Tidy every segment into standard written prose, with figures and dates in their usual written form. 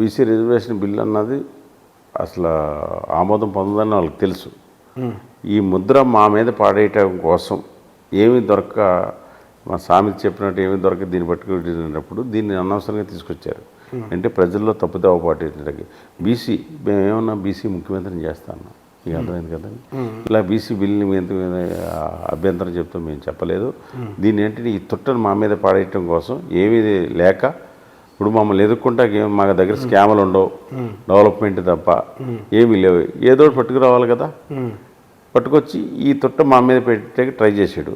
BC reservation bill అన్నది అసలు ఆమోదం పొందదని వాళ్ళకి తెలుసు. ఈ ముద్ర మా మీద పాడేయటం కోసం ఏమీ దొరక, మా సామెత చెప్పినట్టు ఏమీ దొరక దీన్ని పట్టుకున్నప్పుడు దీన్ని అనవసరంగా తీసుకొచ్చారు. అంటే ప్రజల్లో తప్పుదోవ పాటించడానికి. బీసీ మేమేమన్నా బీసీ ముఖ్యమంత్రిని చేస్తాను, మీకు అర్థమైంది కదండి. ఇలా బీసీ బిల్ని మీద అభ్యంతరం చెప్తాం, మేము చెప్పలేదు. దీన్ని ఏంటంటే ఈ తుట్టను మా మీద పాడేయటం కోసం ఏమీ లేక, ఇప్పుడు మమ్మల్ని ఎదుర్కొంటా మా దగ్గర స్కాములు ఉండవు, డెవలప్మెంట్ తప్ప ఏమీ లేవు, ఏదో పట్టుకురావాలి కదా, పట్టుకొచ్చి ఈ తుట్ట మా మీద పెట్టే ట్రై చేశాడు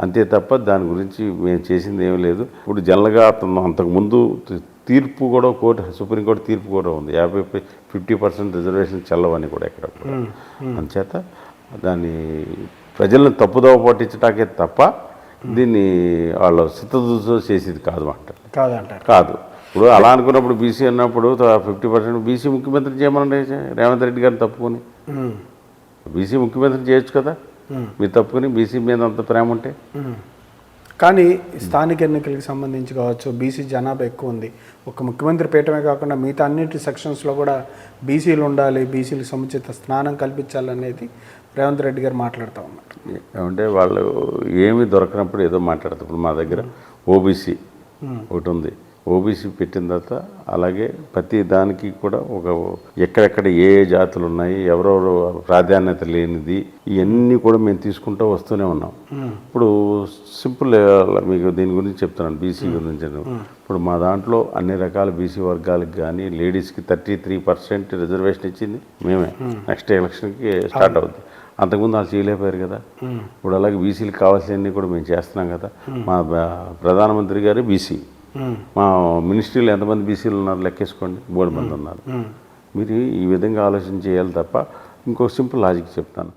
అంతే తప్ప దాని గురించి మేము చేసింది ఏమీ లేదు. ఇప్పుడు జనరల్గా అతను అంతకుముందు తీర్పు కూడా సుప్రీంకోర్టు తీర్పు కూడా ఉంది, 50% రిజర్వేషన్ చెల్లవని కూడా ఎక్కడ కూడా. అందుచేత దాన్ని ప్రజలను తప్పుదోవ పట్టించడానికే తప్ప దీన్ని వాళ్ళ సిద్ధతో చేసేది కాదు. ఇప్పుడు అలా అనుకున్నప్పుడు బీసీ అన్నప్పుడు 50% బీసీ ముఖ్యమంత్రి చేయమనండి రేవంత్ రెడ్డి గారిని తప్పుకొని. బీసీ ముఖ్యమంత్రి చేయొచ్చు కదా మీరు తప్పుకొని, బీసీ మీద అంత ప్రేమ ఉంటే. కానీ స్థానిక ఎన్నికలకు సంబంధించి కావచ్చు, బీసీ జనాభా ఎక్కువ ఉంది. ఒక ముఖ్యమంత్రి పీఠమే కాకుండా మిగతా అన్నిటి సెక్షన్స్లో కూడా బీసీలు ఉండాలి, బీసీలకు సముచిత స్థానం కల్పించాలనేది రేవంత్ రెడ్డి గారు మాట్లాడుతూ ఉన్నారు. ఏమంటే వాళ్ళు ఏమీ దొరకనప్పుడు ఏదో మాట్లాడతారు. ఇప్పుడు మా దగ్గర ఓబీసీ ఒకటి ఉంది, ఓబీసీ పెట్టిన తర్వాత అలాగే ప్రతి దానికి కూడా ఒక ఎక్కడెక్కడ ఏ జాతులు ఉన్నాయి, ఎవరెవరు ప్రాధాన్యత లేనిది, ఇవన్నీ కూడా మేము తీసుకుంటూ వస్తూనే ఉన్నాం. ఇప్పుడు సింపుల్ మీకు దీని గురించి చెప్తున్నాను, బీసీ గురించి. ఇప్పుడు మా దాంట్లో అన్ని రకాల బీసీ వర్గాలకు కానీ లేడీస్కి 33% రిజర్వేషన్ ఇచ్చింది మేమే. నెక్స్ట్ ఎలక్షన్కి స్టార్ట్ అవుద్ది. అంతకుముందు వాళ్ళు చేయలేకపోయారు కదా. ఇప్పుడు అలాగే బీసీలకు కావాల్సినవన్నీ కూడా మేము చేస్తున్నాం కదా. మా ప్రధానమంత్రి గారు బీసీ, మా మినిస్ట్రీలో ఎంతమంది బీసీలు ఉన్నారు లెక్కేసుకోండి, 3 మంది ఉన్నారు. మీరు ఈ విధంగా ఆలోచన చేయాలి తప్ప ఇంకో సింపుల్ లాజిక్ చెప్తాను.